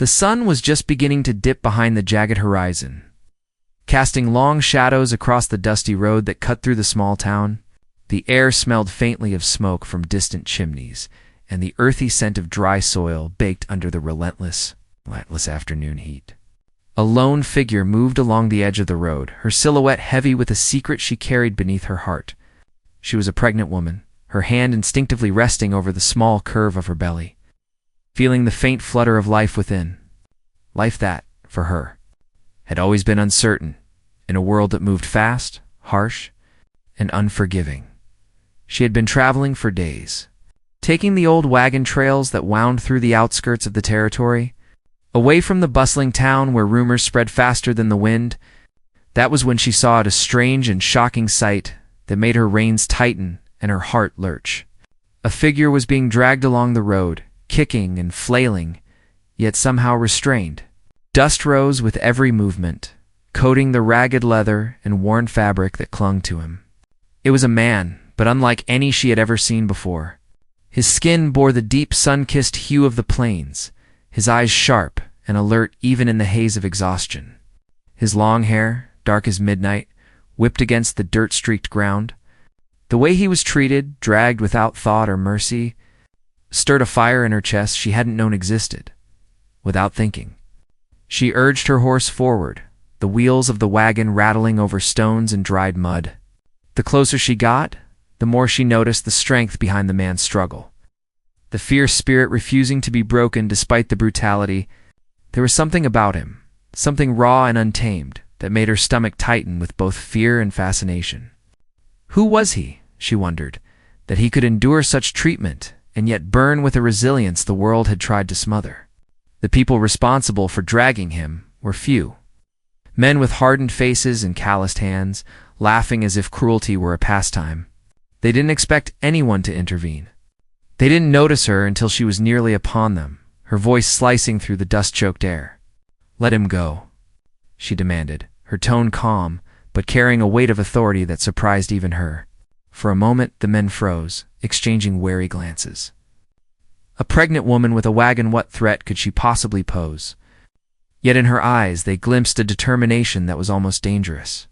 The sun was just beginning to dip behind the jagged horizon, casting long shadows across the dusty road that cut through the small town. The air smelled faintly of smoke from distant chimneys, and the earthy scent of dry soil baked under the relentless afternoon heat. A lone figure moved along the edge of the road, her silhouette heavy with a secret she carried beneath her heart. She was a pregnant woman, her hand instinctively resting over the small curve of her belly, feeling the faint flutter of life within. Life that, for her, had always been uncertain, in a world that moved fast, harsh, and unforgiving. She had been traveling for days, taking the old wagon trails that wound through the outskirts of the territory, away from the bustling town where rumors spread faster than the wind. That was when she saw a strange and shocking sight that made her reins tighten and her heart lurch. A figure was being dragged along the road, kicking and flailing, yet somehow restrained. Dust rose with every movement, coating the ragged leather and worn fabric that clung to him. It was a man, but unlike any she had ever seen before. His skin bore the deep sun-kissed hue of the plains, his eyes sharp and alert even in the haze of exhaustion. His long hair, dark as midnight, whipped against the dirt-streaked ground. The way he was treated, dragged without thought or mercy, stirred a fire in her chest she hadn't known existed. Without thinking, she urged her horse forward, the wheels of the wagon rattling over stones and dried mud. The closer she got, the more she noticed the strength behind the man's struggle. The fierce spirit refusing to be broken despite the brutality. There was something about him, something raw and untamed, that made her stomach tighten with both fear and fascination. Who was he, she wondered, that he could endure such treatment and yet burn with a resilience the world had tried to smother? The people responsible for dragging him were few. Men with hardened faces and calloused hands, laughing as if cruelty were a pastime. They didn't expect anyone to intervene. They didn't notice her until she was nearly upon them, her voice slicing through the dust-choked air. "Let him go," she demanded, her tone calm, but carrying a weight of authority that surprised even her. For a moment the men froze, exchanging wary glances. A pregnant woman with a wagon, what threat could she possibly pose? Yet in her eyes they glimpsed a determination that was almost dangerous.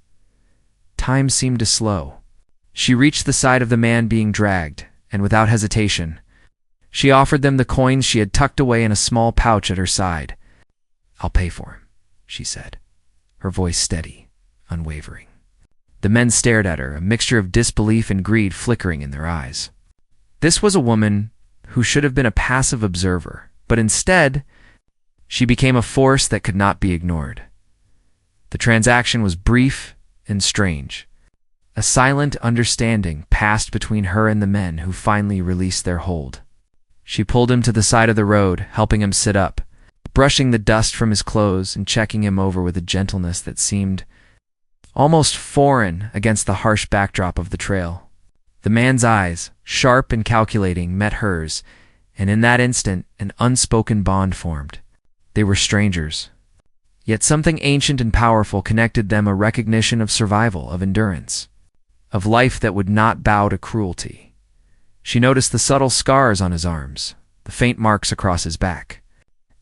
Time seemed to slow. She reached the side of the man being dragged, and without hesitation, she offered them the coins she had tucked away in a small pouch at her side. "I'll pay for him," she said, her voice steady, unwavering. The men stared at her, a mixture of disbelief and greed flickering in their eyes. This was a woman who should have been a passive observer, but instead, she became a force that could not be ignored. The transaction was brief and strange. A silent understanding passed between her and the men who finally released their hold. She pulled him to the side of the road, helping him sit up, brushing the dust from his clothes and checking him over with a gentleness that seemed almost foreign against the harsh backdrop of the trail. The man's eyes, sharp and calculating, met hers, and in that instant an unspoken bond formed. They were strangers, yet something ancient and powerful connected them, a recognition of survival, of endurance, of life that would not bow to cruelty. She noticed the subtle scars on his arms, the faint marks across his back,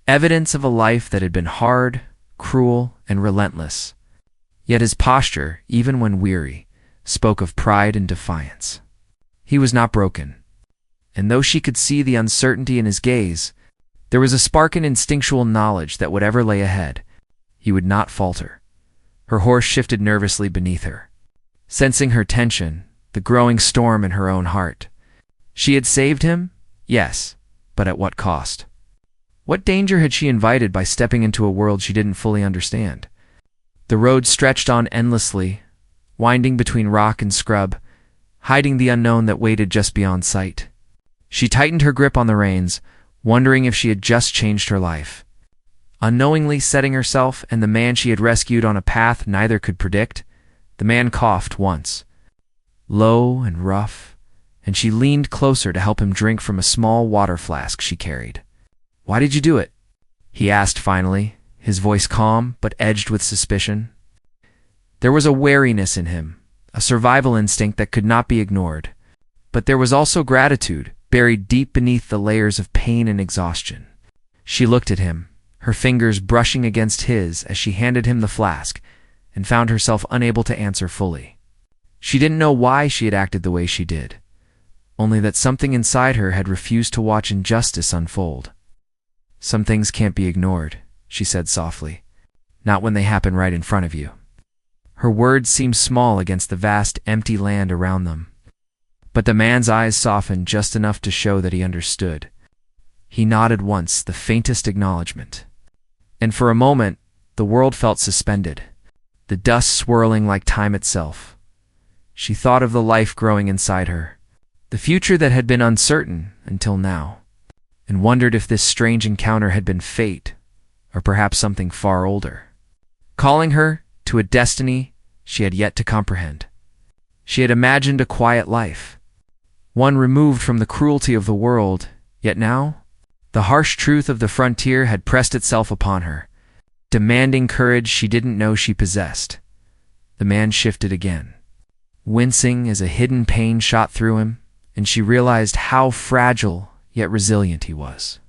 evidence of a life that had been hard, cruel, and relentless. Yet his posture, even when weary, spoke of pride and defiance. He was not broken, and though she could see the uncertainty in his gaze, there was a spark in instinctual knowledge that whatever lay ahead, he would not falter. Her horse shifted nervously beneath her, sensing her tension, the growing storm in her own heart. She had saved him, yes, but at what cost? What danger had she invited by stepping into a world she didn't fully understand? The road stretched on endlessly, winding between rock and scrub, hiding the unknown that waited just beyond sight. She tightened her grip on the reins, wondering if she had just changed her life, unknowingly setting herself and the man she had rescued on a path neither could predict. The man coughed once, low and rough, and she leaned closer to help him drink from a small water flask she carried. "Why did you do it?" he asked finally, his voice calm but edged with suspicion. There was a wariness in him, a survival instinct that could not be ignored, but there was also gratitude, buried deep beneath the layers of pain and exhaustion. She looked at him, her fingers brushing against his as she handed him the flask, and found herself unable to answer fully. She didn't know why she had acted the way she did, only that something inside her had refused to watch injustice unfold. "Some things can't be ignored," she said softly, "not when they happen right in front of you." Her words seemed small against the vast, empty land around them, but the man's eyes softened just enough to show that he understood. He nodded once, the faintest acknowledgement. And for a moment, the world felt suspended, the dust swirling like time itself. She thought of the life growing inside her, the future that had been uncertain until now, and wondered if this strange encounter had been fate, or perhaps something far older, calling her to a destiny she had yet to comprehend. She had imagined a quiet life, one removed from the cruelty of the world, yet now, the harsh truth of the frontier had pressed itself upon her, demanding courage she didn't know she possessed. The man shifted again, wincing as a hidden pain shot through him, and she realized how fragile yet resilient he was.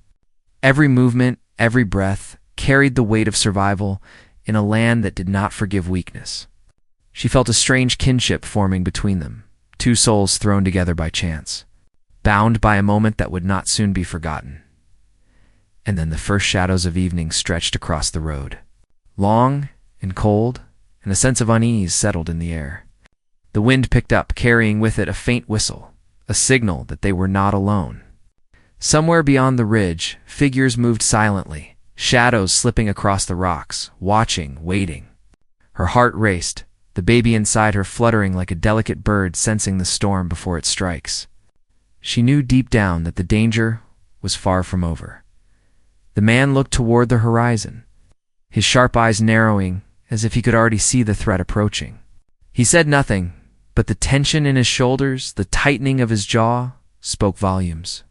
Every movement, every breath, carried the weight of survival in a land that did not forgive weakness. She felt a strange kinship forming between them, two souls thrown together by chance, bound by a moment that would not soon be forgotten. And then the first shadows of evening stretched across the road. Long and cold, and a sense of unease settled in the air. The wind picked up, carrying with it a faint whistle, a signal that they were not alone. Somewhere beyond the ridge, figures moved silently, shadows slipping across the rocks, watching, waiting. Her heart raced, the baby inside her fluttering like a delicate bird sensing the storm before it strikes. She knew deep down that the danger was far from over. The man looked toward the horizon, his sharp eyes narrowing as if he could already see the threat approaching. He said nothing, but the tension in his shoulders, the tightening of his jaw, spoke volumes.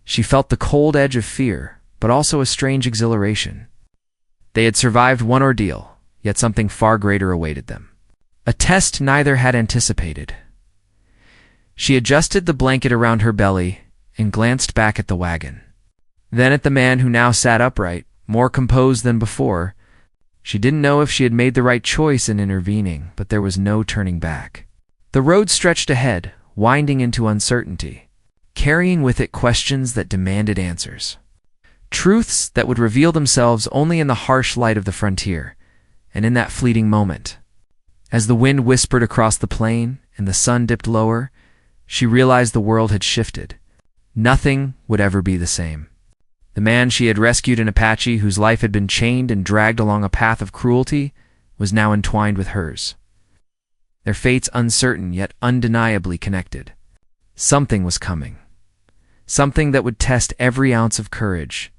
She felt the cold edge of fear, but also a strange exhilaration. They had survived one ordeal, yet something far greater awaited them. A test neither had anticipated. She adjusted the blanket around her belly and glanced back at the wagon. Then at the man who now sat upright, more composed than before. She didn't know if she had made the right choice in intervening, but there was no turning back. The road stretched ahead, winding into uncertainty, carrying with it questions that demanded answers. Truths that would reveal themselves only in the harsh light of the frontier, and in that fleeting moment. As the wind whispered across the plain and the sun dipped lower, she realized the world had shifted. Nothing would ever be the same. The man she had rescued in Apache, whose life had been chained and dragged along a path of cruelty, was now entwined with hers. Their fates uncertain yet undeniably connected. Something was coming. Something that would test every ounce of courage,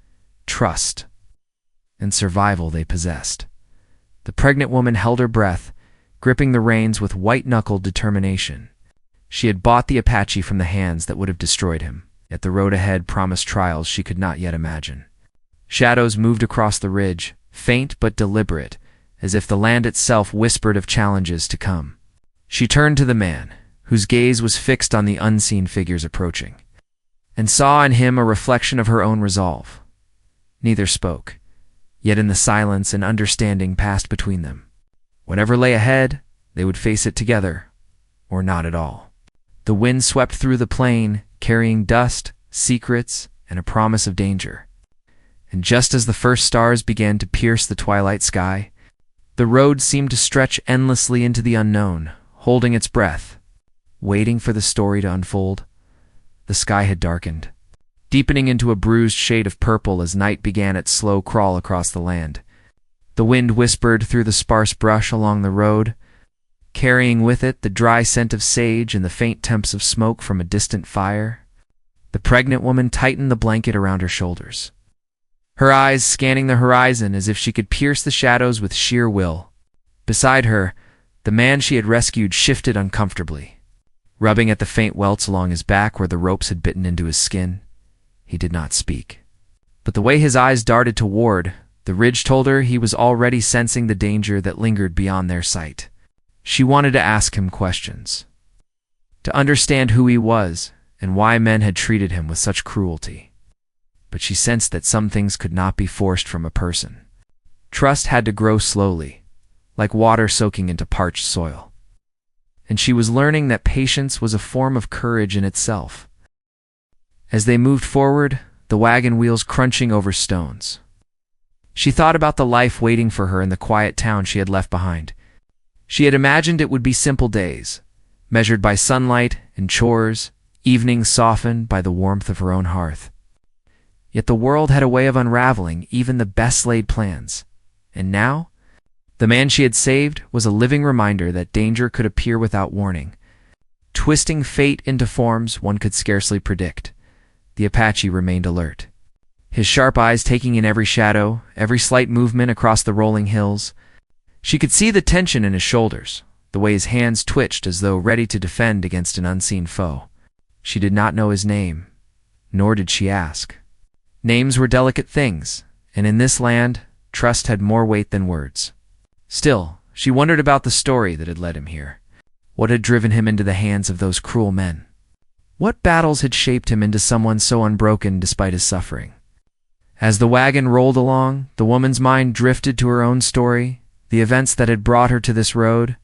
trust, and survival they possessed. The pregnant woman held her breath, gripping the reins with white-knuckled determination. She had bought the Apache from the hands that would have destroyed him. Yet the road ahead promised trials she could not yet imagine. Shadows moved across the ridge, faint but deliberate, as if the land itself whispered of challenges to come. She turned to the man, whose gaze was fixed on the unseen figures approaching, and saw in him a reflection of her own resolve. Neither spoke, yet in the silence an understanding passed between them. Whatever lay ahead, they would face it together, or not at all. The wind swept through the plain, carrying dust, secrets, and a promise of danger. And just as the first stars began to pierce the twilight sky, the road seemed to stretch endlessly into the unknown, holding its breath, waiting for the story to unfold. The sky had darkened, deepening into a bruised shade of purple as night began its slow crawl across the land. The wind whispered through the sparse brush along the road, carrying with it the dry scent of sage and the faint temps of smoke from a distant fire. The pregnant woman tightened the blanket around her shoulders, her eyes scanning the horizon as if she could pierce the shadows with sheer will. Beside her, the man she had rescued shifted uncomfortably, rubbing at the faint welts along his back where the ropes had bitten into his skin. He did not speak, but the way his eyes darted toward the ridge told her he was already sensing the danger that lingered beyond their sight. She wanted to ask him questions, to understand who he was and why men had treated him with such cruelty. but she sensed that some things could not be forced from a person. Trust had to grow slowly, like water soaking into parched soil. And she was learning that patience was a form of courage in itself. As they moved forward, the wagon wheels crunching over stones, she thought about the life waiting for her in the quiet town she had left behind. She had imagined it would be simple days, measured by sunlight and chores, evenings softened by the warmth of her own hearth. Yet the world had a way of unraveling even the best-laid plans. And now, the man she had saved was a living reminder that danger could appear without warning, twisting fate into forms one could scarcely predict. The Apache remained alert, his sharp eyes taking in every shadow, every slight movement across the rolling hills. She could see the tension in his shoulders, the way his hands twitched as though ready to defend against an unseen foe. She did not know his name, nor did she ask. Names were delicate things, and in this land, trust had more weight than words. Still, she wondered about the story that had led him here. What had driven him into the hands of those cruel men? What battles had shaped him into someone so unbroken despite his suffering? As the wagon rolled along, the woman's mind drifted to her own story, the events that had brought her to this road.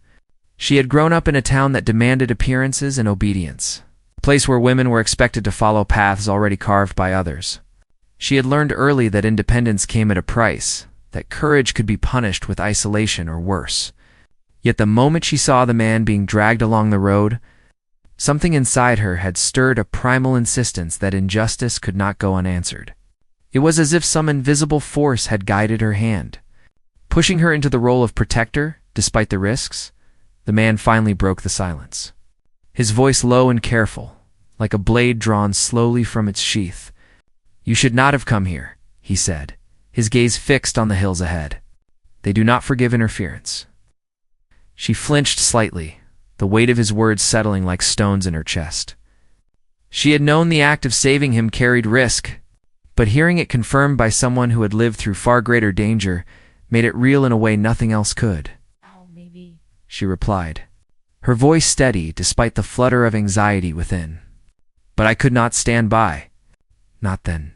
She had grown up in a town that demanded appearances and obedience, a place where women were expected to follow paths already carved by others. She had learned early that independence came at a price, that courage could be punished with isolation or worse. Yet the moment she saw the man being dragged along the road, something inside her had stirred a primal insistence that injustice could not go unanswered. It was as if some invisible force had guided her hand, pushing her into the role of protector, despite the risks. The man finally broke the silence, his voice low and careful, like a blade drawn slowly from its sheath. "You should not have come here," he said, his gaze fixed on the hills ahead. "They do not forgive interference." She flinched slightly, the weight of his words settling like stones in her chest. She had known the act of saving him carried risk, but hearing it confirmed by someone who had lived through far greater danger made it real in a way nothing else could. "Oh, maybe," she replied, her voice steady despite the flutter of anxiety within. "But I could not stand by. Not then."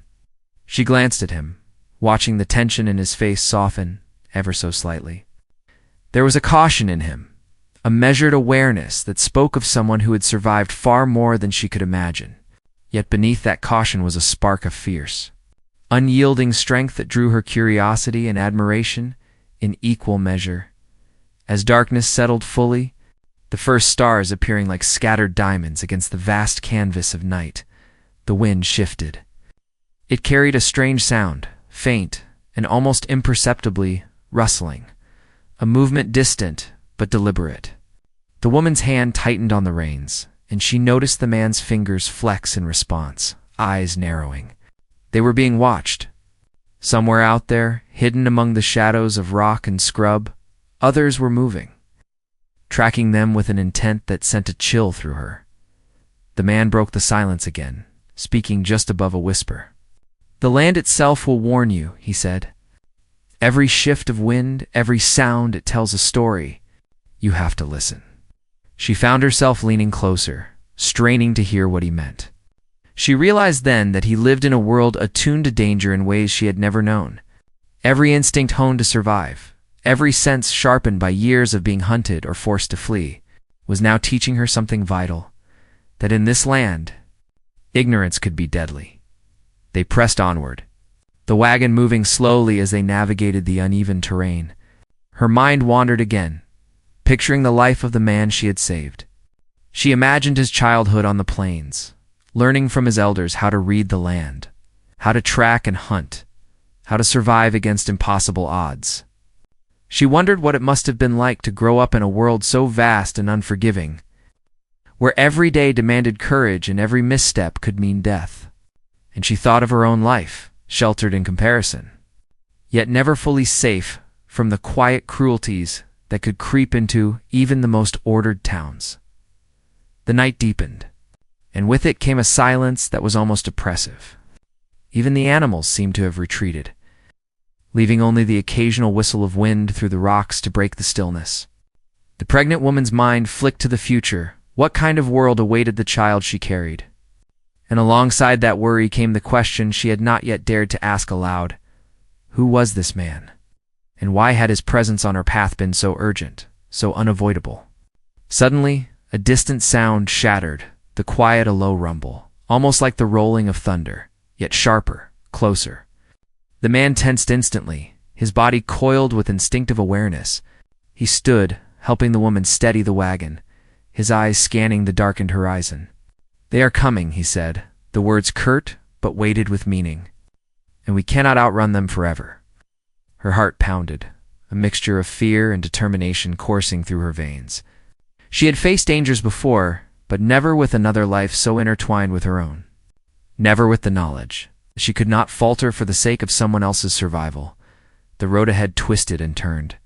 She glanced at him, watching the tension in his face soften ever so slightly. There was a caution in him, a measured awareness that spoke of someone who had survived far more than she could imagine. Yet beneath that caution was a spark of fierce, unyielding strength that drew her curiosity and admiration in equal measure. As darkness settled fully, the first stars appearing like scattered diamonds against the vast canvas of night, the wind shifted. It carried a strange sound, faint and almost imperceptibly rustling, a movement distant but deliberate. The woman's hand tightened on the reins, and she noticed the man's fingers flex in response, eyes narrowing. They were being watched. Somewhere out there, hidden among the shadows of rock and scrub, others were moving, tracking them with an intent that sent a chill through her. The man broke the silence again, speaking just above a whisper. "The land itself will warn you," he said. "Every shift of wind, every sound, it tells a story. You have to listen." She found herself leaning closer, straining to hear what he meant. She realized then that he lived in a world attuned to danger in ways she had never known. Every instinct honed to survive, every sense sharpened by years of being hunted or forced to flee, was now teaching her something vital, that in this land, ignorance could be deadly. They pressed onward, the wagon moving slowly as they navigated the uneven terrain. Her mind wandered again, picturing the life of the man she had saved. She imagined his childhood on the plains, learning from his elders how to read the land, how to track and hunt, how to survive against impossible odds. She wondered what it must have been like to grow up in a world so vast and unforgiving, where every day demanded courage and every misstep could mean death. And she thought of her own life, sheltered in comparison, yet never fully safe from the quiet cruelties that could creep into even the most ordered towns. The night deepened, and with it came a silence that was almost oppressive. Even the animals seemed to have retreated, leaving only the occasional whistle of wind through the rocks to break the stillness. The pregnant woman's mind flicked to the future. What kind of world awaited the child she carried? And alongside that worry came the question she had not yet dared to ask aloud. Who was this man? And why had his presence on her path been so urgent, so unavoidable? Suddenly, a distant sound shattered, the quiet a low rumble, almost like the rolling of thunder, yet sharper, closer. The man tensed instantly, his body coiled with instinctive awareness. He stood, helping the woman steady the wagon, his eyes scanning the darkened horizon. "They are coming," he said, the words curt but weighted with meaning. "And we cannot outrun them forever." Her heart pounded, a mixture of fear and determination coursing through her veins. She had faced dangers before, but never with another life so intertwined with her own. Never with the knowledge that she could not falter for the sake of someone else's survival. The road ahead twisted and turned,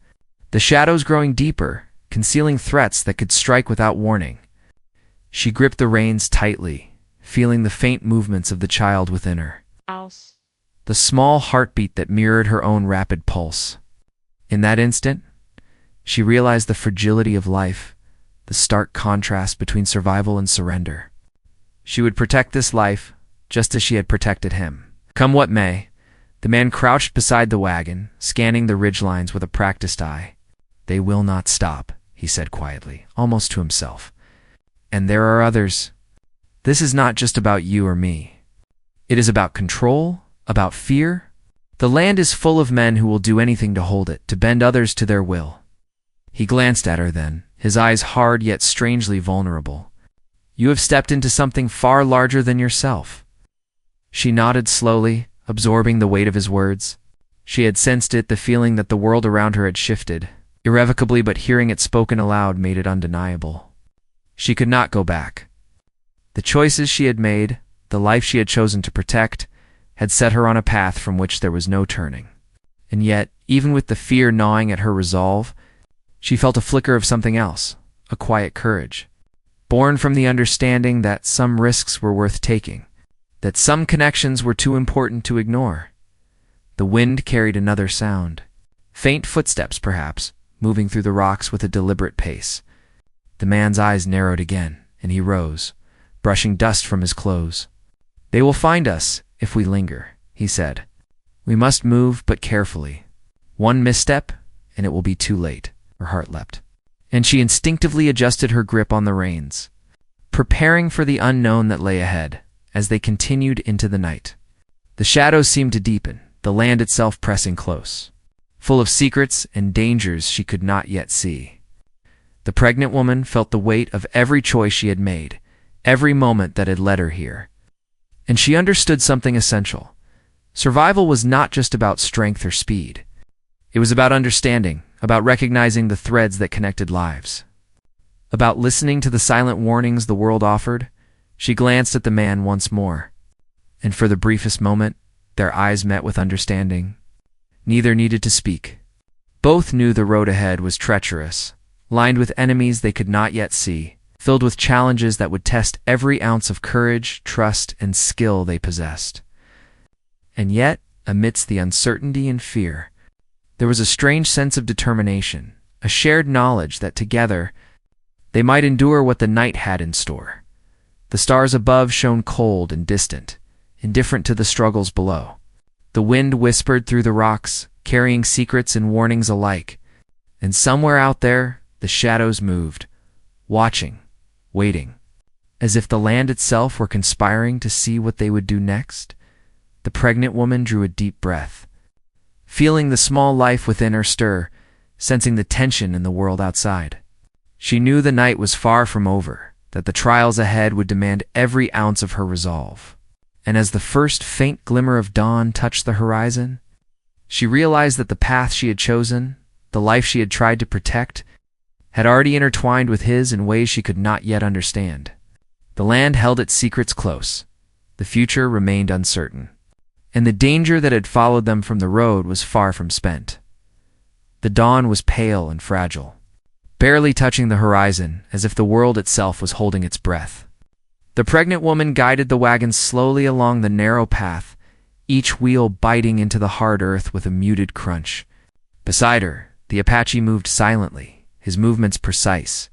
the shadows growing deeper, concealing threats that could strike without warning. She gripped the reins tightly, feeling the faint movements of the child within her, the small heartbeat that mirrored her own rapid pulse. In that instant, she realized the fragility of life, the stark contrast between survival and surrender. She would protect this life, just as she had protected him. Come what may, the man crouched beside the wagon, scanning the ridgelines with a practiced eye. "They will not stop," he said quietly, almost to himself. "And there are others. This is not just about you or me. It is about control, about fear. The land is full of men who will do anything to hold it, to bend others to their will." He glanced at her then, his eyes hard yet strangely vulnerable. "You have stepped into something far larger than yourself." She nodded slowly, absorbing the weight of his words. She had sensed it, the feeling that the world around her had shifted, irrevocably, but hearing it spoken aloud made it undeniable. She could not go back. The choices she had made, the life she had chosen to protect, had set her on a path from which there was no turning. And yet, even with the fear gnawing at her resolve, she felt a flicker of something else, a quiet courage, born from the understanding that some risks were worth taking, that some connections were too important to ignore. The wind carried another sound, faint footsteps perhaps, moving through the rocks with a deliberate pace. The man's eyes narrowed again, and he rose, brushing dust from his clothes. "They will find us if we linger," he said. "We must move, but carefully. One misstep, and it will be too late." Her heart leapt, and she instinctively adjusted her grip on the reins, preparing for the unknown that lay ahead. As they continued into the night, the shadows seemed to deepen, the land itself pressing close, full of secrets and dangers she could not yet see. The pregnant woman felt the weight of every choice she had made, every moment that had led her here. And she understood something essential. Survival was not just about strength or speed. It was about understanding, about recognizing the threads that connected lives, about listening to the silent warnings the world offered. She glanced at the man once more, and for the briefest moment, their eyes met with understanding. Neither needed to speak. Both knew the road ahead was treacherous, lined with enemies they could not yet see, filled with challenges that would test every ounce of courage, trust, and skill they possessed. And yet, amidst the uncertainty and fear, there was a strange sense of determination, a shared knowledge that together they might endure what the night had in store. The stars above shone cold and distant, indifferent to the struggles below. The wind whispered through the rocks, carrying secrets and warnings alike. And somewhere out there, the shadows moved, watching, waiting, as if the land itself were conspiring to see what they would do next. The pregnant woman drew a deep breath, feeling the small life within her stir, sensing the tension in the world outside. She knew the night was far from over, that the trials ahead would demand every ounce of her resolve. And as the first faint glimmer of dawn touched the horizon, she realized that the path she had chosen, the life she had tried to protect, had already intertwined with his in ways she could not yet understand. The land held its secrets close, the future remained uncertain, and the danger that had followed them from the road was far from spent. The dawn was pale and fragile, barely touching the horizon, as if the world itself was holding its breath. The pregnant woman guided the wagon slowly along the narrow path, each wheel biting into the hard earth with a muted crunch. Beside her, the Apache moved silently, his movements precise,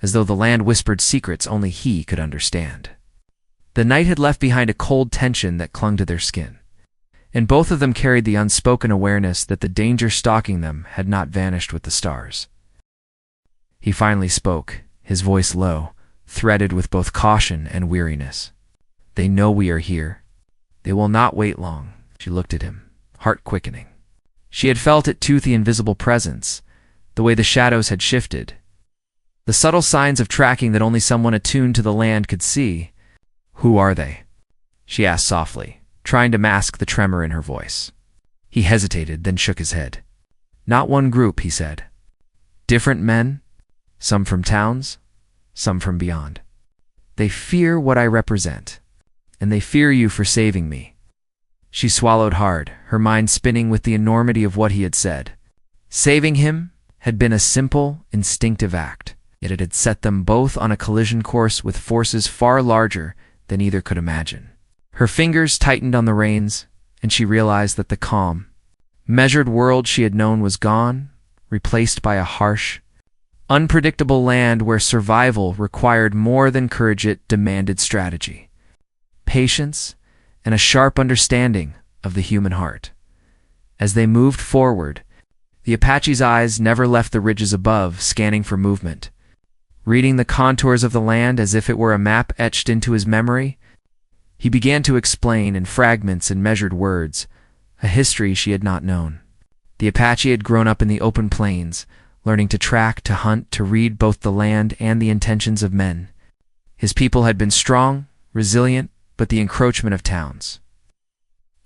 as though the land whispered secrets only he could understand. The night had left behind a cold tension that clung to their skin, and both of them carried the unspoken awareness that the danger stalking them had not vanished with the stars. He finally spoke, his voice low, threaded with both caution and weariness. "They know we are here. They will not wait long." She looked at him, heart quickening. She had felt it too, the invisible presence, the way the shadows had shifted, the subtle signs of tracking that only someone attuned to the land could see. "Who are they?" she asked softly, trying to mask the tremor in her voice. He hesitated, then shook his head. "Not one group," he said. "Different men, some from towns, some from beyond. They fear what I represent, and they fear you for saving me." She swallowed hard, her mind spinning with the enormity of what he had said. Saving him had been a simple, instinctive act, yet it had set them both on a collision course with forces far larger than either could imagine. Her fingers tightened on the reins, and she realized that the calm, measured world she had known was gone, replaced by a harsh, unpredictable land where survival required more than courage. It demanded strategy, patience, and a sharp understanding of the human heart. As they moved forward, the Apache's eyes never left the ridges above, scanning for movement, reading the contours of the land as if it were a map etched into his memory. He began to explain in fragments and measured words a history she had not known. The Apache had grown up in the open plains, learning to track, to hunt, to read both the land and the intentions of men. His people had been strong, resilient, but the encroachment of towns,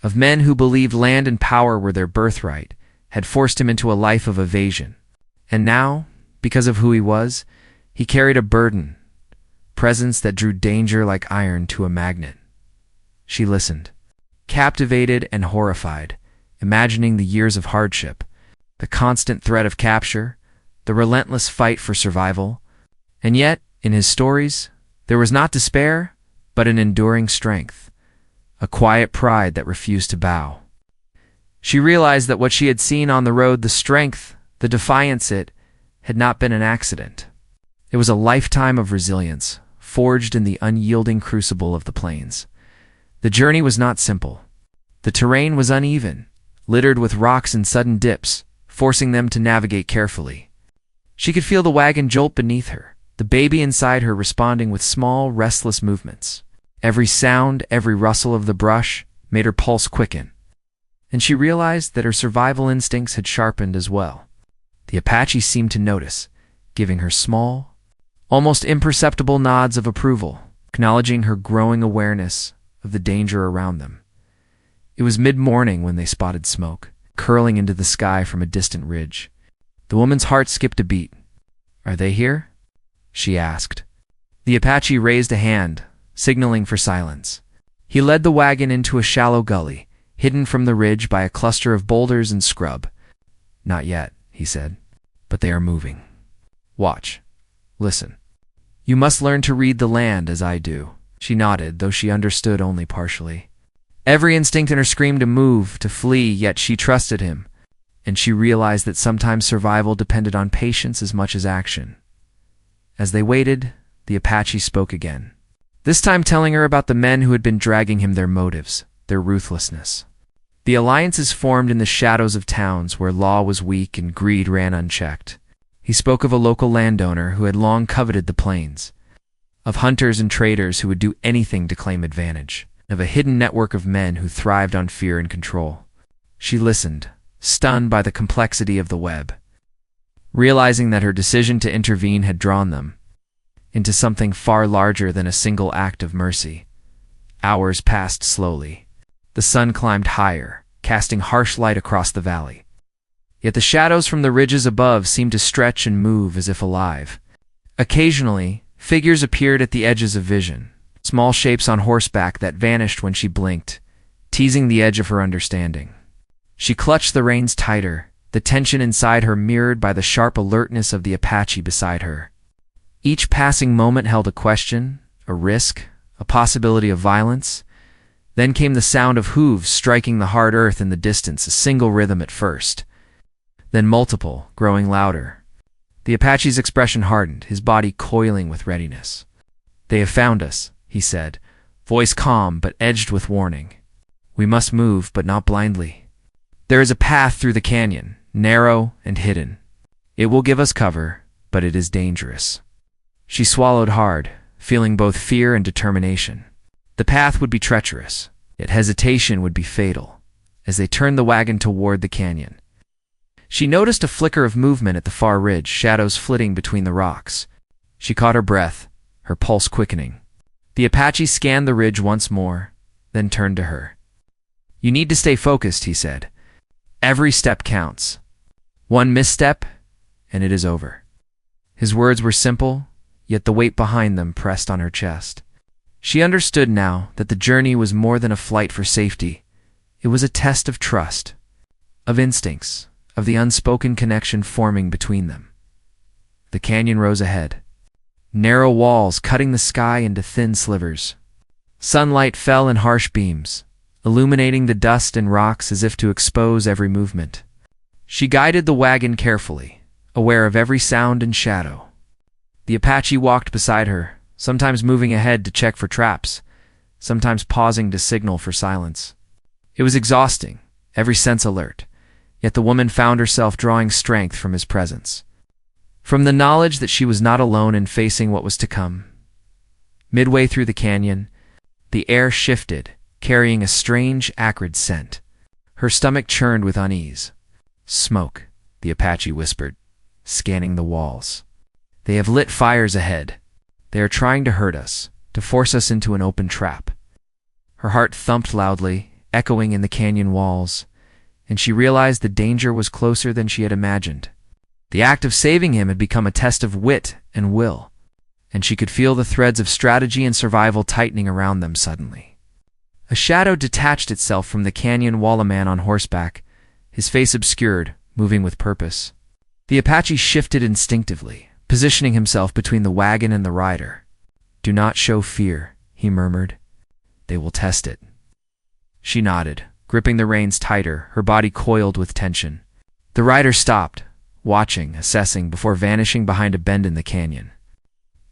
of men who believed land and power were their birthright, had forced him into a life of evasion. And now, because of who he was, he carried a burden, presence that drew danger like iron to a magnet. She listened, captivated and horrified, imagining the years of hardship, the constant threat of capture, the relentless fight for survival. And yet, in his stories, there was not despair, but an enduring strength, a quiet pride that refused to bow. She realized that what she had seen on the road, the strength, the defiance, it had not been an accident. It was a lifetime of resilience, forged in the unyielding crucible of the plains. The journey was not simple. The terrain was uneven, littered with rocks and sudden dips, forcing them to navigate carefully. She could feel the wagon jolt beneath her, the baby inside her responding with small, restless movements. Every sound, every rustle of the brush made her pulse quicken, and she realized that her survival instincts had sharpened as well. The Apache seemed to notice, giving her small, almost imperceptible nods of approval, acknowledging her growing awareness of the danger around them. It was mid-morning when they spotted smoke, curling into the sky from a distant ridge. The woman's heart skipped a beat. "Are they here?" she asked. The Apache raised a hand, signaling for silence. He led the wagon into a shallow gully, hidden from the ridge by a cluster of boulders and scrub. "Not yet," he said, "but they are moving. Watch. Listen. You must learn to read the land as I do." She nodded, though she understood only partially. Every instinct in her screamed to move, to flee, yet she trusted him, and she realized that sometimes survival depended on patience as much as action. As they waited, the Apache spoke again, this time telling her about the men who had been dragging him, their motives, their ruthlessness. The alliances formed in the shadows of towns where law was weak and greed ran unchecked. He spoke of a local landowner who had long coveted the plains, of hunters and traders who would do anything to claim advantage, of a hidden network of men who thrived on fear and control. She listened, stunned by the complexity of the web, realizing that her decision to intervene had drawn them into something far larger than a single act of mercy. Hours passed slowly. The sun climbed higher, casting harsh light across the valley. Yet the shadows from the ridges above seemed to stretch and move as if alive. Occasionally, figures appeared at the edges of vision, small shapes on horseback that vanished when she blinked, teasing the edge of her understanding. She clutched the reins tighter, the tension inside her mirrored by the sharp alertness of the Apache beside her. Each passing moment held a question, a risk, a possibility of violence. Then came the sound of hooves striking the hard earth in the distance, a single rhythm at first, then multiple, growing louder. The Apache's expression hardened, his body coiling with readiness. "They have found us," he said, voice calm but edged with warning. "We must move, but not blindly. There is a path through the canyon, narrow and hidden. It will give us cover, but it is dangerous." She swallowed hard, feeling both fear and determination. The path would be treacherous, yet hesitation would be fatal. As they turned the wagon toward the canyon, she noticed a flicker of movement at the far ridge, shadows flitting between the rocks. She caught her breath, her pulse quickening. The Apache scanned the ridge once more, then turned to her. "You need to stay focused," he said. "Every step counts. One misstep, and it is over." His words were simple, yet the weight behind them pressed on her chest. She understood now that the journey was more than a flight for safety. It was a test of trust, of instincts, of the unspoken connection forming between them. The canyon rose ahead, narrow walls cutting the sky into thin slivers. Sunlight fell in harsh beams, illuminating the dust and rocks as if to expose every movement. She guided the wagon carefully, aware of every sound and shadow. The Apache walked beside her, sometimes moving ahead to check for traps, sometimes pausing to signal for silence. It was exhausting, every sense alert, yet the woman found herself drawing strength from his presence, from the knowledge that she was not alone in facing what was to come. Midway through the canyon, the air shifted, carrying a strange, acrid scent. Her stomach churned with unease. "Smoke," the Apache whispered, scanning the walls. "They have lit fires ahead. They are trying to hurt us, to force us into an open trap." Her heart thumped loudly, echoing in the canyon walls, and she realized the danger was closer than she had imagined. The act of saving him had become a test of wit and will, and she could feel the threads of strategy and survival tightening around them suddenly. A shadow detached itself from the canyon wall, a man on horseback, his face obscured, moving with purpose. The Apache shifted instinctively, positioning himself between the wagon and the rider. "Do not show fear," he murmured. "They will test it." She nodded, gripping the reins tighter, her body coiled with tension. The rider stopped, watching, assessing, before vanishing behind a bend in the canyon.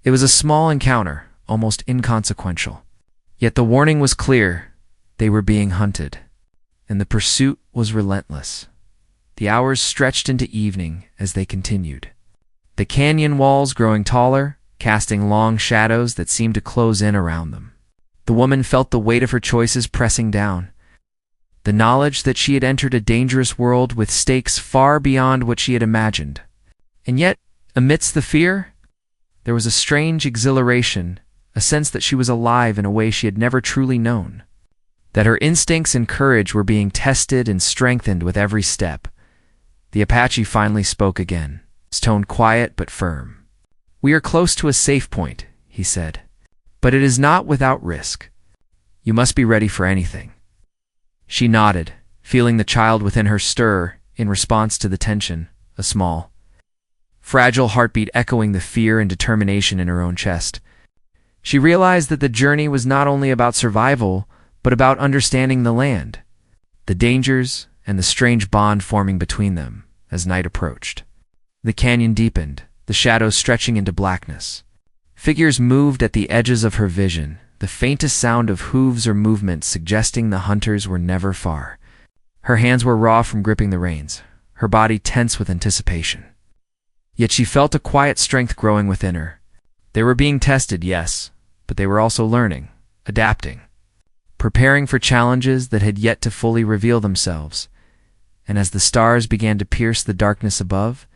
It was a small encounter, almost inconsequential. Yet the warning was clear. They were being hunted, and the pursuit was relentless. The hours stretched into evening as they continued, the canyon walls growing taller, casting long shadows that seemed to close in around them. The woman felt the weight of her choices pressing down, the knowledge that she had entered a dangerous world with stakes far beyond what she had imagined. And yet, amidst the fear, there was a strange exhilaration, a sense that she was alive in a way she had never truly known, that her instincts and courage were being tested and strengthened with every step. The Apache finally spoke again, his tone quiet but firm. "We are close to a safe point," he said, "but it is not without risk. You must be ready for anything." She nodded, feeling the child within her stir in response to the tension, a small, fragile heartbeat echoing the fear and determination in her own chest. She realized that the journey was not only about survival, but about understanding the land, the dangers, and the strange bond forming between them as night approached. The canyon deepened, the shadows stretching into blackness. Figures moved at the edges of her vision, the faintest sound of hooves or movement suggesting the hunters were never far. Her hands were raw from gripping the reins, her body tense with anticipation. Yet she felt a quiet strength growing within her. They were being tested, yes, but they were also learning, adapting, preparing for challenges that had yet to fully reveal themselves. And as the stars began to pierce the darkness above,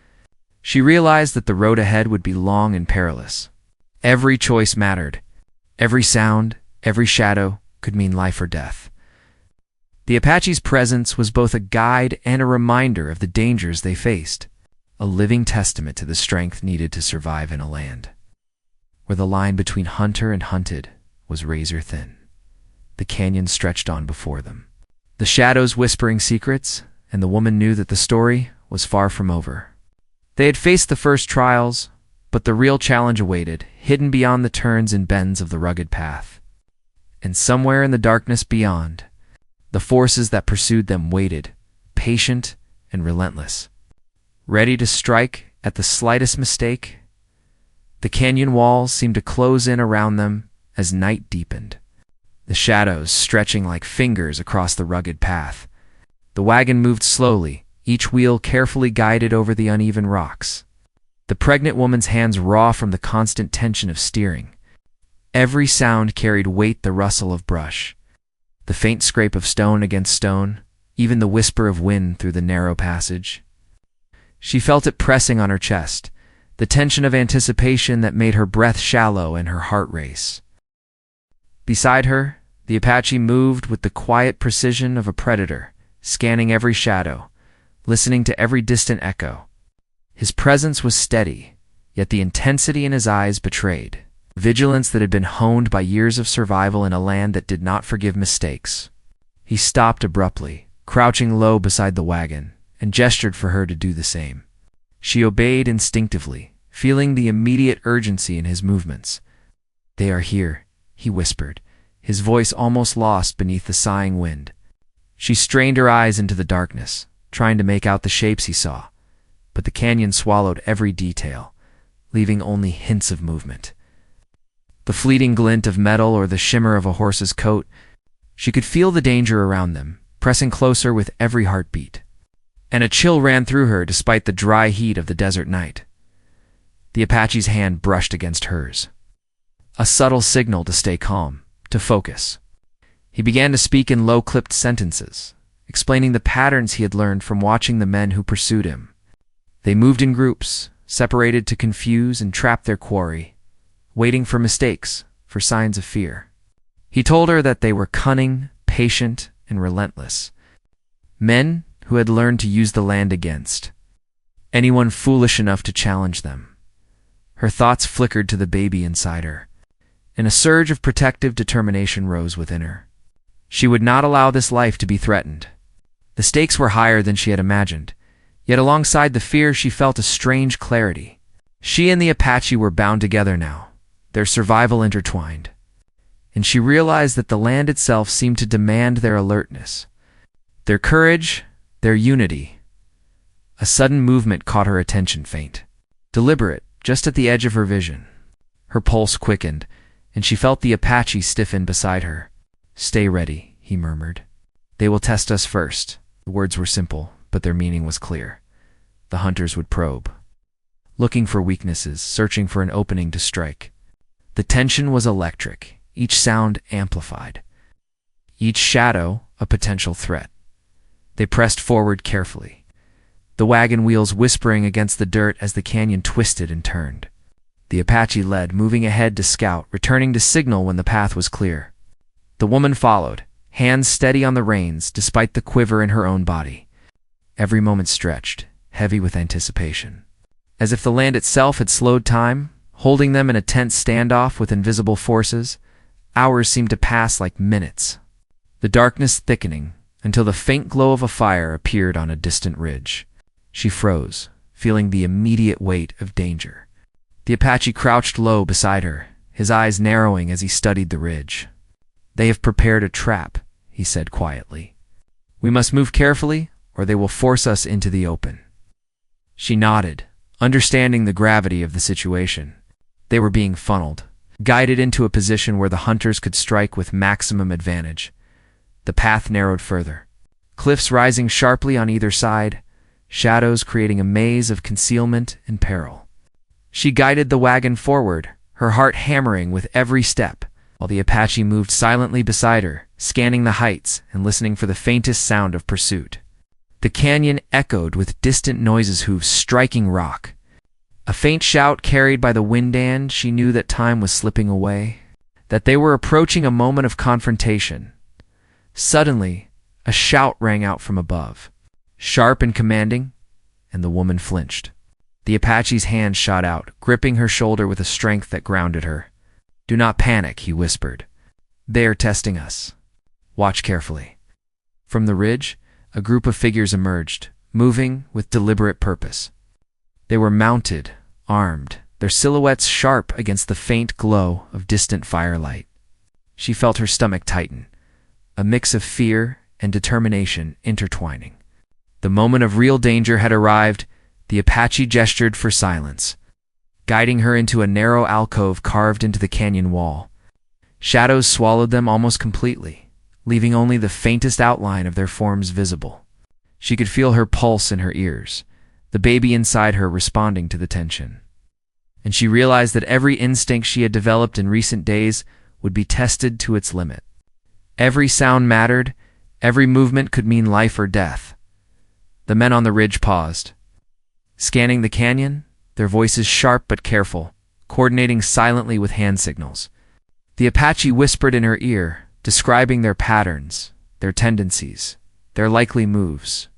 she realized that the road ahead would be long and perilous. Every choice mattered. Every sound, every shadow could mean life or death. The Apache's presence was both a guide and a reminder of the dangers they faced, a living testament to the strength needed to survive in a land where the line between hunter and hunted was razor thin. The canyon stretched on before them, the shadows whispering secrets, and the woman knew that the story was far from over. They had faced the first trials, but the real challenge awaited, hidden beyond the turns and bends of the rugged path. And somewhere in the darkness beyond, the forces that pursued them waited, patient and relentless, ready to strike at the slightest mistake. The canyon walls seemed to close in around them as night deepened. the shadows stretching like fingers across the rugged path. The wagon moved slowly, each wheel carefully guided over the uneven rocks. The pregnant woman's hands raw from the constant tension of steering. Every sound carried weight, the rustle of brush, the faint scrape of stone against stone, even the whisper of wind through the narrow passage. She felt it pressing on her chest, the tension of anticipation that made her breath shallow and her heart race. Beside her, the Apache moved with the quiet precision of a predator, scanning every shadow, listening to every distant echo. His presence was steady, yet the intensity in his eyes betrayed vigilance that had been honed by years of survival in a land that did not forgive mistakes. He stopped abruptly, crouching low beside the wagon, and gestured for her to do the same. She obeyed instinctively, feeling the immediate urgency in his movements. "They are here," he whispered, his voice almost lost beneath the sighing wind. She strained her eyes into the darkness, trying to make out the shapes he saw, but the canyon swallowed every detail, leaving only hints of movement. The fleeting glint of metal or the shimmer of a horse's coat. She could feel the danger around them, pressing closer with every heartbeat. And a chill ran through her despite the dry heat of the desert night. The Apache's hand brushed against hers. A subtle signal to stay calm, to focus. He began to speak in low-clipped sentences, explaining the patterns he had learned from watching the men who pursued him. They moved in groups, separated to confuse and trap their quarry, waiting for mistakes, for signs of fear. He told her that they were cunning, patient, and relentless. Men who had learned to use the land against anyone foolish enough to challenge them. Her thoughts flickered to the baby inside her, and a surge of protective determination rose within her. She would not allow this life to be threatened. The stakes were higher than she had imagined, yet alongside the fear she felt a strange clarity. She and the Apache were bound together now, their survival intertwined, and she realized that the land itself seemed to demand their alertness, their courage, their unity. A sudden movement caught her attention, faint, deliberate, just at the edge of her vision. Her pulse quickened, and she felt the Apache stiffen beside her. "Stay ready," he murmured. "They will test us first." The words were simple, but their meaning was clear. The hunters would probe, looking for weaknesses, searching for an opening to strike. The tension was electric, each sound amplified, each shadow a potential threat. They pressed forward carefully, the wagon wheels whispering against the dirt as the canyon twisted and turned. The Apache led, moving ahead to scout, returning to signal when the path was clear. The woman followed, hands steady on the reins despite the quiver in her own body. Every moment stretched, heavy with anticipation. As if the land itself had slowed time, holding them in a tense standoff with invisible forces, hours seemed to pass like minutes. The darkness thickening until the faint glow of a fire appeared on a distant ridge. She froze, feeling the immediate weight of danger. The Apache crouched low beside her, his eyes narrowing as he studied the ridge. "They have prepared a trap," he said quietly. "We must move carefully, or they will force us into the open." She nodded, understanding the gravity of the situation. They were being funneled, guided into a position where the hunters could strike with maximum advantage. The path narrowed further, cliffs rising sharply on either side, shadows creating a maze of concealment and peril. She guided the wagon forward, her heart hammering with every step, while the Apache moved silently beside her, scanning the heights and listening for the faintest sound of pursuit. The canyon echoed with distant noises, hooves striking rock. A faint shout carried by the wind, and she knew that time was slipping away, that they were approaching a moment of confrontation. Suddenly, a shout rang out from above, sharp and commanding, and the woman flinched. The Apache's hand shot out, gripping her shoulder with a strength that grounded her. "Do not panic," he whispered. "They are testing us. Watch carefully." From the ridge, a group of figures emerged, moving with deliberate purpose. They were mounted, armed, their silhouettes sharp against the faint glow of distant firelight. She felt her stomach tighten, a mix of fear and determination intertwining. The moment of real danger had arrived. The Apache gestured for silence, guiding her into a narrow alcove carved into the canyon wall. Shadows swallowed them almost completely, leaving only the faintest outline of their forms visible. She could feel her pulse in her ears, the baby inside her responding to the tension. And she realized that every instinct she had developed in recent days would be tested to its limit. Every sound mattered, every movement could mean life or death. The men on the ridge paused, scanning the canyon, their voices sharp but careful, coordinating silently with hand signals. The Apache whispered in her ear, describing their patterns, their tendencies, their likely moves.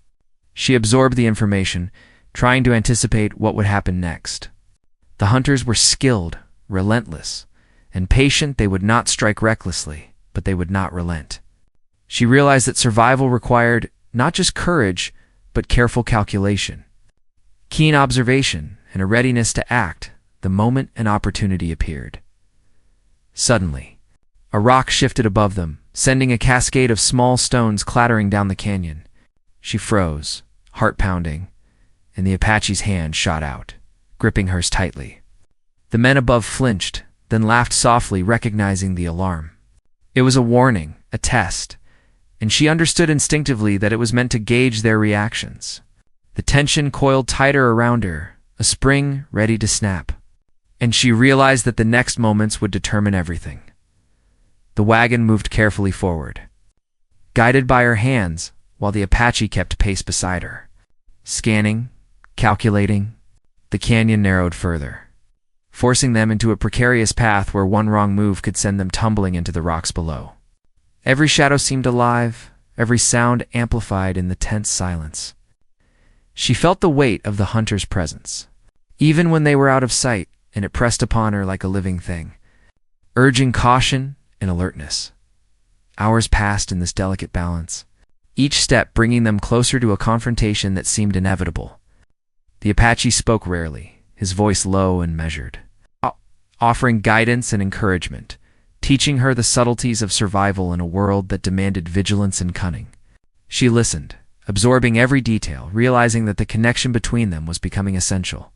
She absorbed the information, trying to anticipate what would happen next. The hunters were skilled, relentless, and patient. They would not strike recklessly, but they would not relent. She realized that survival required not just courage, but careful calculation, keen observation, and a readiness to act the moment an opportunity appeared. Suddenly, a rock shifted above them, sending a cascade of small stones clattering down the canyon. She froze, heart pounding, and the Apache's hand shot out, gripping hers tightly. The men above flinched, then laughed softly, recognizing the alarm. It was a warning, a test, and she understood instinctively that it was meant to gauge their reactions. The tension coiled tighter around her, a spring ready to snap. And she realized that the next moments would determine everything. The wagon moved carefully forward, guided by her hands, while the Apache kept pace beside her. Scanning, calculating, the canyon narrowed further, forcing them into a precarious path where one wrong move could send them tumbling into the rocks below. Every shadow seemed alive, every sound amplified in the tense silence. She felt the weight of the hunter's presence, even when they were out of sight, and it pressed upon her like a living thing, urging caution and alertness. Hours passed in this delicate balance, each step bringing them closer to a confrontation that seemed inevitable. The Apache spoke rarely, his voice low and measured, offering guidance and encouragement, teaching her the subtleties of survival in a world that demanded vigilance and cunning. She listened, absorbing every detail, realizing that the connection between them was becoming essential.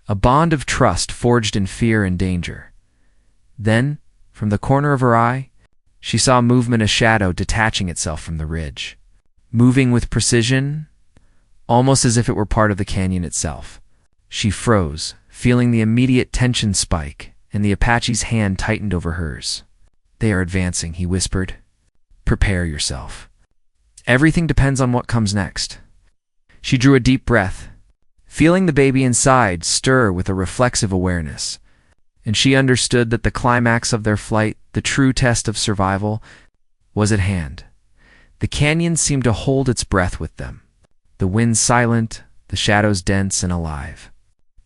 A bond of trust forged in fear and danger. Then, from the corner of her eye, she saw movement, a shadow detaching itself from the ridge, moving with precision, almost as if it were part of the canyon itself. She froze, feeling the immediate tension spike, and the Apache's hand tightened over hers. "They are advancing," he whispered. "Prepare yourself. Everything depends on what comes next." She drew a deep breath, feeling the baby inside stir with a reflexive awareness, and she understood that the climax of their flight, the true test of survival, was at hand. The canyon seemed to hold its breath with them, the wind silent, the shadows dense and alive.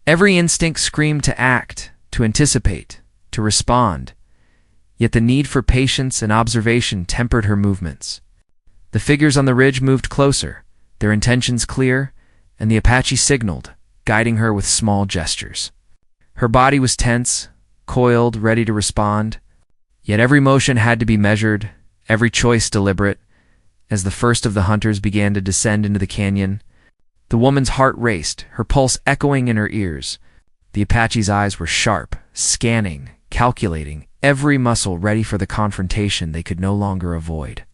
Every instinct screamed to act, to anticipate, to respond, yet the need for patience and observation tempered her movements. The figures on the ridge moved closer, their intentions clear, and the Apache signaled, guiding her with small gestures. Her body was tense, coiled, ready to respond, yet every motion had to be measured, every choice deliberate. As the first of the hunters began to descend into the canyon, the woman's heart raced, her pulse echoing in her ears. The Apache's eyes were sharp, scanning, calculating, every muscle ready for the confrontation they could no longer avoid.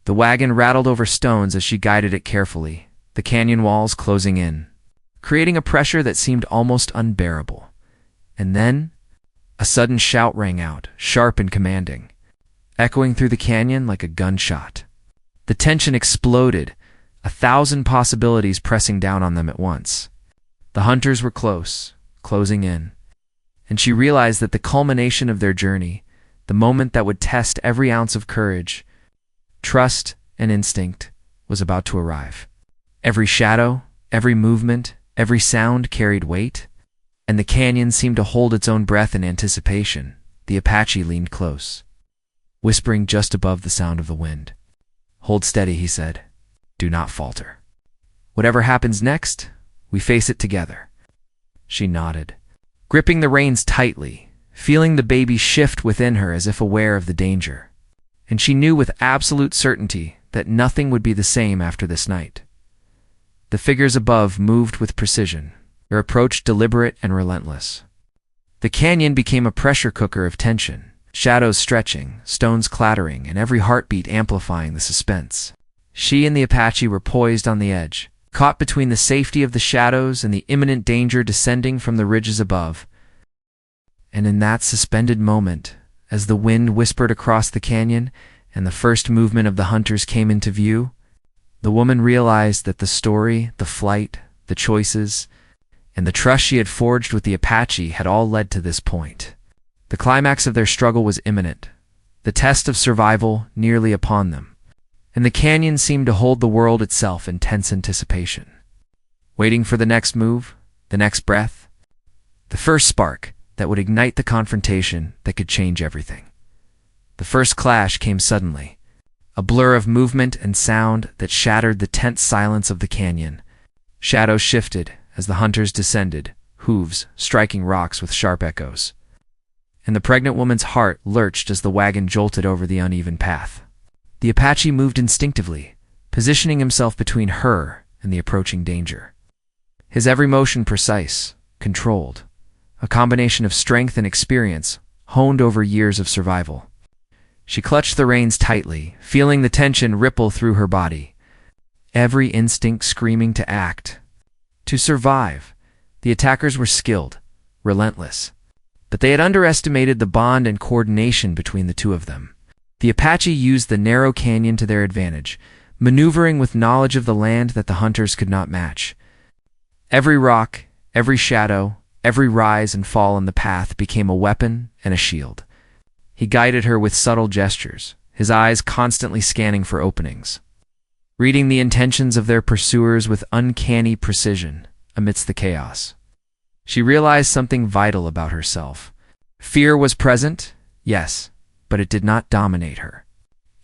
The wagon rattled over stones as she guided it carefully, the canyon walls closing in, creating a pressure that seemed almost unbearable. And then, a sudden shout rang out, sharp and commanding, echoing through the canyon like a gunshot. The tension exploded, 1,000 possibilities pressing down on them at once. The hunters were close, closing in, and she realized that the culmination of their journey, the moment that would test every ounce of courage, trust, and instinct, was about to arrive. Every shadow, every movement, every sound carried weight, and the canyon seemed to hold its own breath in anticipation. The Apache leaned close, whispering just above the sound of the wind. "Hold steady," he said. "Do not falter. Whatever happens next, we face it together." She nodded, gripping the reins tightly, feeling the baby shift within her as if aware of the danger. And she knew with absolute certainty that nothing would be the same after this night. The figures above moved with precision, their approach deliberate and relentless. The canyon became a pressure cooker of tension, shadows stretching, stones clattering, and every heartbeat amplifying the suspense. She and the Apache were poised on the edge, caught between the safety of the shadows and the imminent danger descending from the ridges above. And in that suspended moment, as the wind whispered across the canyon and the first movement of the hunters came into view, the woman realized that the story, the flight, the choices, and the trust she had forged with the Apache had all led to this point. The climax of their struggle was imminent, the test of survival nearly upon them, and the canyon seemed to hold the world itself in tense anticipation, waiting for the next move, the next breath, the first spark that would ignite the confrontation that could change everything. The first clash came suddenly, a blur of movement and sound that shattered the tense silence of the canyon. Shadows shifted as the hunters descended, hooves striking rocks with sharp echoes. And the pregnant woman's heart lurched as the wagon jolted over the uneven path. The Apache moved instinctively, positioning himself between her and the approaching danger. His every motion precise, controlled, a combination of strength and experience honed over years of survival. She clutched the reins tightly, feeling the tension ripple through her body, every instinct screaming to act, to survive. The attackers were skilled, relentless, but they had underestimated the bond and coordination between the two of them. The Apache used the narrow canyon to their advantage, maneuvering with knowledge of the land that the hunters could not match. Every rock, every shadow, every rise and fall in the path became a weapon and a shield. He guided her with subtle gestures, his eyes constantly scanning for openings, reading the intentions of their pursuers with uncanny precision amidst the chaos. She realized something vital about herself. Fear was present, yes, but it did not dominate her.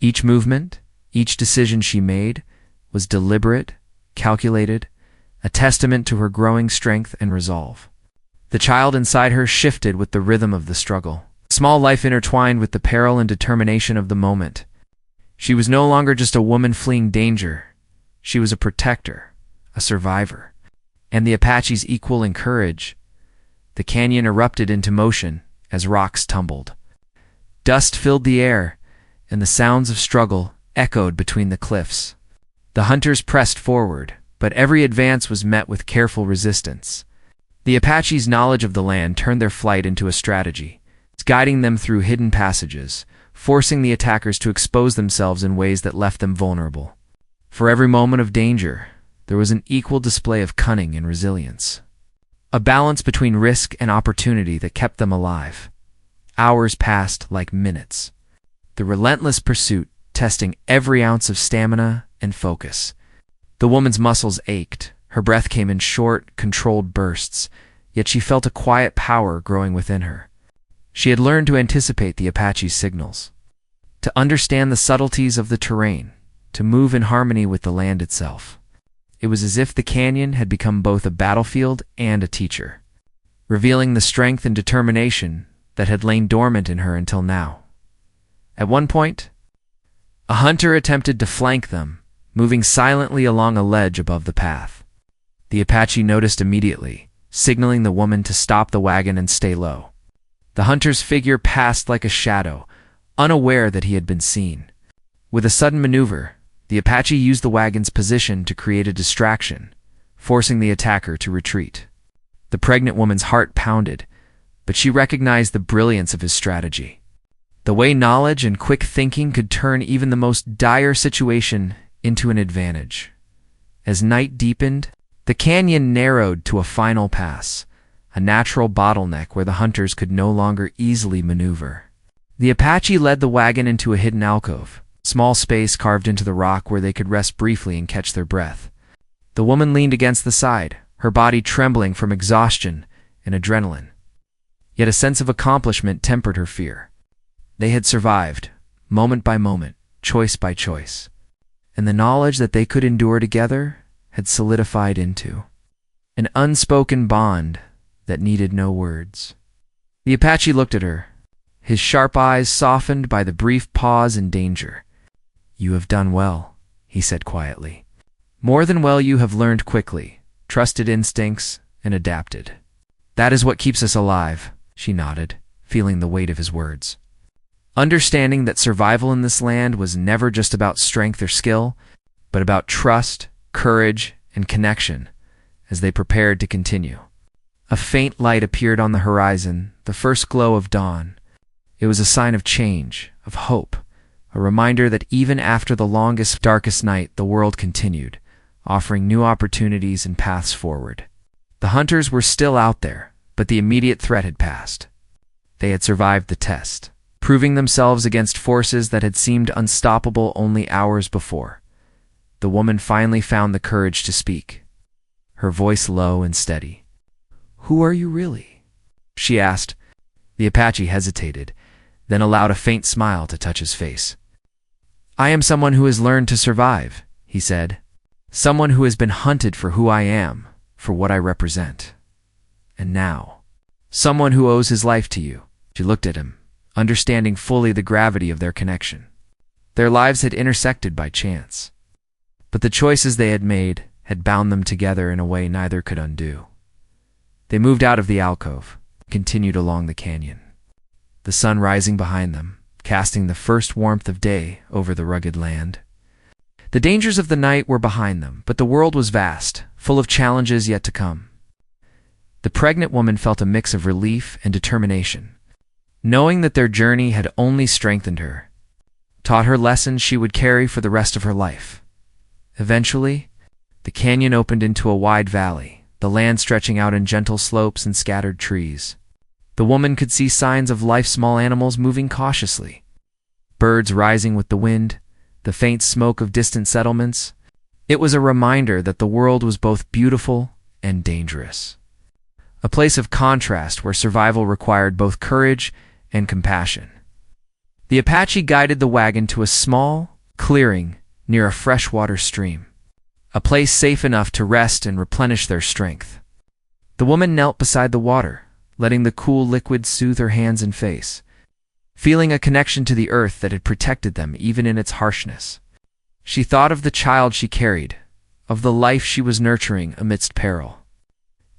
Each movement, each decision she made was deliberate, calculated, a testament to her growing strength and resolve. The child inside her shifted with the rhythm of the struggle, small life intertwined with the peril and determination of the moment. She was no longer just a woman fleeing danger. She was a protector, a survivor. And the Apache's equal in courage. The canyon erupted into motion as rocks tumbled. Dust filled the air, and the sounds of struggle echoed between the cliffs. The hunters pressed forward, but every advance was met with careful resistance. The Apache's knowledge of the land turned their flight into a strategy, guiding them through hidden passages, forcing the attackers to expose themselves in ways that left them vulnerable. For every moment of danger, there was an equal display of cunning and resilience, a balance between risk and opportunity that kept them alive. Hours passed like minutes, the relentless pursuit testing every ounce of stamina and focus. The woman's muscles ached, her breath came in short, controlled bursts, yet she felt a quiet power growing within her. She had learned to anticipate the Apache's signals, to understand the subtleties of the terrain, to move in harmony with the land itself. It was as if the canyon had become both a battlefield and a teacher, revealing the strength and determination that had lain dormant in her until now. At one point, a hunter attempted to flank them, moving silently along a ledge above the path. The Apache noticed immediately, signaling the woman to stop the wagon and stay low. The hunter's figure passed like a shadow, unaware that he had been seen. With a sudden maneuver, the Apache used the wagon's position to create a distraction, forcing the attacker to retreat. The pregnant woman's heart pounded, but she recognized the brilliance of his strategy. The way knowledge and quick thinking could turn even the most dire situation into an advantage. As night deepened, the canyon narrowed to a final pass, a natural bottleneck where the hunters could no longer easily maneuver. The Apache led the wagon into a hidden alcove, small space carved into the rock where they could rest briefly and catch their breath. The woman leaned against the side, her body trembling from exhaustion and adrenaline. Yet a sense of accomplishment tempered her fear. They had survived, moment by moment, choice by choice, and the knowledge that they could endure together had solidified into an unspoken bond that needed no words. The Apache looked at her, his sharp eyes softened by the brief pause in danger. "You have done well," he said quietly. "More than well, you have learned quickly, trusted instincts, and adapted. That is what keeps us alive," she nodded, feeling the weight of his words. understanding that survival in this land was never just about strength or skill, but about trust, courage, and connection as they prepared to continue. A faint light appeared on the horizon, the first glow of dawn. It was a sign of change, of hope, a reminder that even after the longest, darkest night, the world continued, offering new opportunities and paths forward. The hunters were still out there, but the immediate threat had passed. They had survived the test, proving themselves against forces that had seemed unstoppable only hours before. The woman finally found the courage to speak, her voice low and steady. "Who are you really?" she asked. The Apache hesitated, then allowed a faint smile to touch his face. "I am someone who has learned to survive," he said. "Someone who has been hunted for who I am, for what I represent. And now, someone who owes his life to you." She looked at him, understanding fully the gravity of their connection. Their lives had intersected by chance, but the choices they had made had bound them together in a way neither could undo. They moved out of the alcove, continued along the canyon, the sun rising behind them, casting the first warmth of day over the rugged land. The dangers of the night were behind them, but the world was vast, full of challenges yet to come. The pregnant woman felt a mix of relief and determination, knowing that their journey had only strengthened her, taught her lessons she would carry for the rest of her life. Eventually, the canyon opened into a wide valley, the land stretching out in gentle slopes and scattered trees. The woman could see signs of life, small animals moving cautiously, birds rising with the wind, the faint smoke of distant settlements. It was a reminder that the world was both beautiful and dangerous, a place of contrast where survival required both courage and compassion. The Apache guided the wagon to a small clearing near a freshwater stream, a place safe enough to rest and replenish their strength. The woman knelt beside the water, letting the cool liquid soothe her hands and face, feeling a connection to the earth that had protected them even in its harshness. She thought of the child she carried, of the life she was nurturing amidst peril,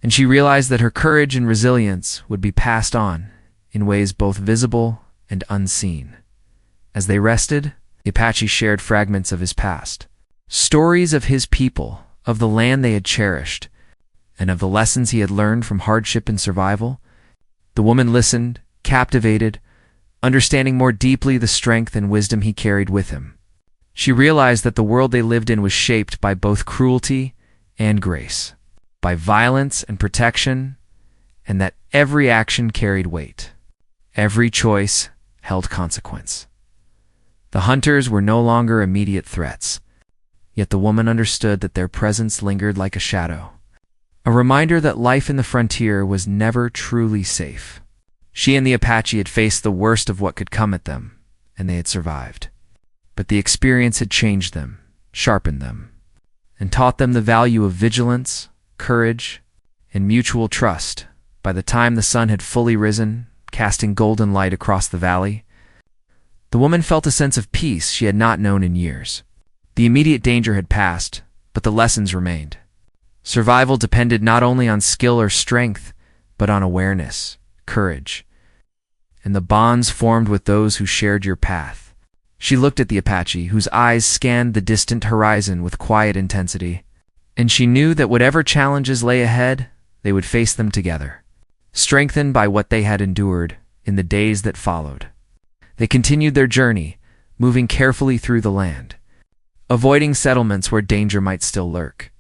and she realized that her courage and resilience would be passed on in ways both visible and unseen. As they rested, the Apache shared fragments of his past, stories of his people, of the land they had cherished, and of the lessons he had learned from hardship and survival. The woman listened, captivated, understanding more deeply the strength and wisdom he carried with him. She realized that the world they lived in was shaped by both cruelty and grace, by violence and protection, and that every action carried weight. Every choice held consequence. The hunters were no longer immediate threats, yet the woman understood that their presence lingered like a shadow, a reminder that life in the frontier was never truly safe. She and the Apache had faced the worst of what could come at them, and they had survived. But the experience had changed them, sharpened them, and taught them the value of vigilance, courage, and mutual trust. By the time the sun had fully risen, casting golden light across the valley, the woman felt a sense of peace she had not known in years. The immediate danger had passed, but the lessons remained. Survival depended not only on skill or strength, but on awareness, courage, and the bonds formed with those who shared your path. She looked at the Apache, whose eyes scanned the distant horizon with quiet intensity, and she knew that whatever challenges lay ahead, they would face them together, strengthened by what they had endured in the days that followed. They continued their journey, moving carefully through the land, avoiding settlements where danger might still lurk,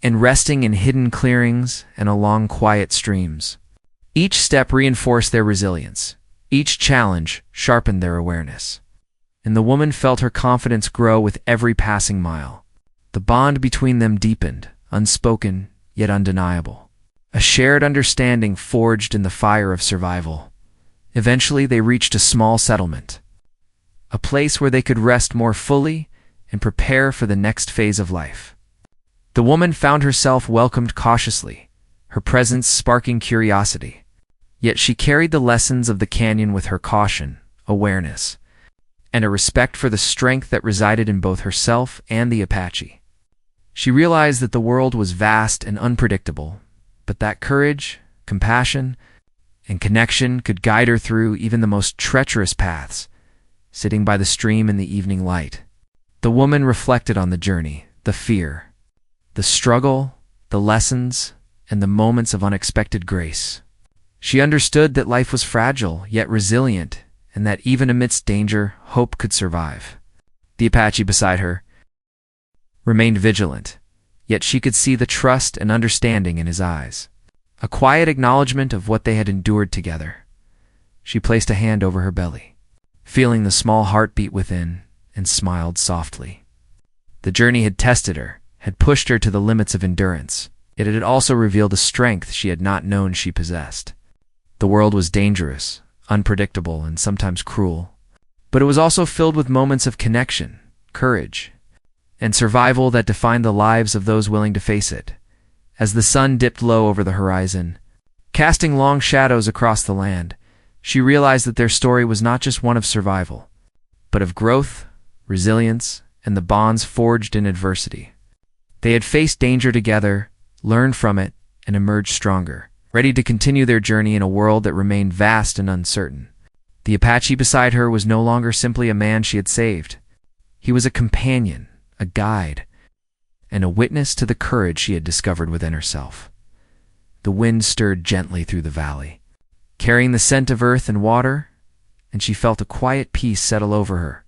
and resting in hidden clearings and along quiet streams. Each step reinforced their resilience. Each challenge sharpened their awareness. And the woman felt her confidence grow with every passing mile. The bond between them deepened, unspoken yet undeniable. A shared understanding forged in the fire of survival. Eventually they reached a small settlement, a place where they could rest more fully and prepare for the next phase of life. The woman found herself welcomed cautiously, her presence sparking curiosity. Yet she carried the lessons of the canyon with her: caution, awareness, and a respect for the strength that resided in both herself and the Apache. She realized that the world was vast and unpredictable, but that courage, compassion, and connection could guide her through even the most treacherous paths. sitting by the stream in the evening light. The woman reflected on the journey, the fear, the struggle, the lessons, and the moments of unexpected grace. She understood that life was fragile, yet resilient, and that even amidst danger, hope could survive. The Apache beside her remained vigilant, yet she could see the trust and understanding in his eyes, a quiet acknowledgement of what they had endured together. She placed a hand over her belly, feeling the small heartbeat within, and smiled softly. The journey had tested her, had pushed her to the limits of endurance, yet it had also revealed a strength she had not known she possessed. The world was dangerous, unpredictable, and sometimes cruel, but it was also filled with moments of connection, courage, and survival that defined the lives of those willing to face it. As the sun dipped low over the horizon, casting long shadows across the land, she realized that their story was not just one of survival, but of growth, resilience, and the bonds forged in adversity. They had faced danger together, learned from it, and emerged stronger, ready to continue their journey in a world that remained vast and uncertain. The Apache beside her was no longer simply a man she had saved. He was a companion, a guide, and a witness to the courage she had discovered within herself. The wind stirred gently through the valley, carrying the scent of earth and water, and she felt a quiet peace settle over her.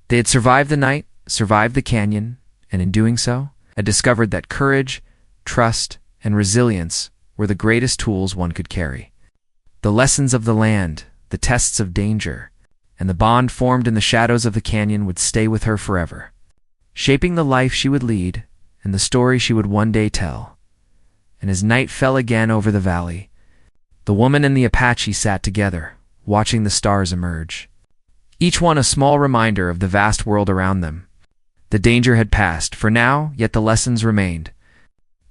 They had survived the night, survived the canyon, and in doing so, had discovered that courage, trust, and resilience were the greatest tools one could carry. The lessons of the land, the tests of danger, and the bond formed in the shadows of the canyon would stay with her forever, shaping the life she would lead and the story she would one day tell. And as night fell again over the valley, the woman and the Apache sat together, watching the stars emerge, each one a small reminder of the vast world around them. The danger had passed for now, yet the lessons remained.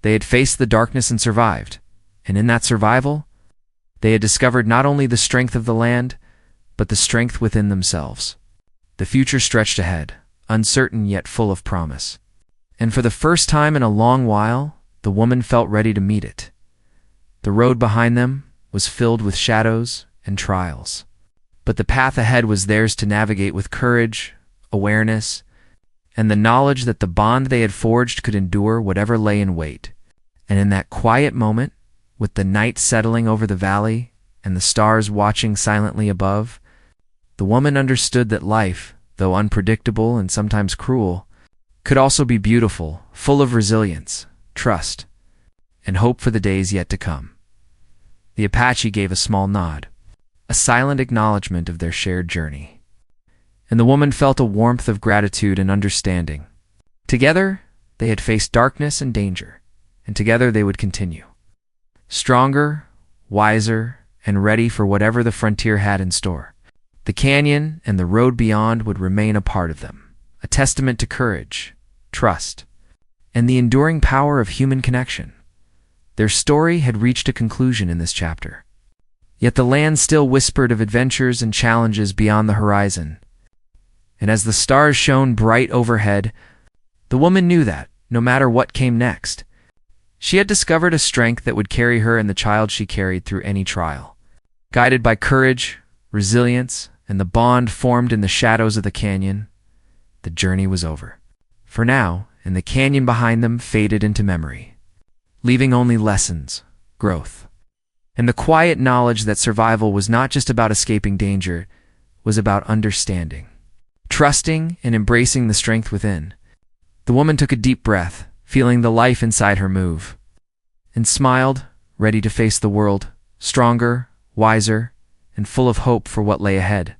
They had faced the darkness and survived, and in that survival, they had discovered not only the strength of the land, but the strength within themselves. The future stretched ahead, uncertain yet full of promise. And for the first time in a long while, the woman felt ready to meet it. The road behind them was filled with shadows and trials, but the path ahead was theirs to navigate with courage, awareness, and the knowledge that the bond they had forged could endure whatever lay in wait. And in that quiet moment, with the night settling over the valley and the stars watching silently above, the woman understood that life, though unpredictable and sometimes cruel, could also be beautiful, full of resilience, trust, and hope for the days yet to come. The Apache gave a small nod, a silent acknowledgement of their shared journey, and the woman felt a warmth of gratitude and understanding. Together, they had faced darkness and danger, and together they would continue, stronger, wiser, and ready for whatever the frontier had in store. The canyon and the road beyond would remain a part of them, a testament to courage, trust, and the enduring power of human connection. Their story had reached a conclusion in this chapter, yet the land still whispered of adventures and challenges beyond the horizon. And as the stars shone bright overhead, the woman knew that, no matter what came next, she had discovered a strength that would carry her and the child she carried through any trial. Guided by courage, resilience, and the bond formed in the shadows of the canyon, the journey was over. For now, and the canyon behind them faded into memory, leaving only lessons, growth, and the quiet knowledge that survival was not just about escaping danger, it was about understanding, trusting, and embracing the strength within. The woman took a deep breath, feeling the life inside her move, and smiled, ready to face the world, stronger, wiser, and full of hope for what lay ahead.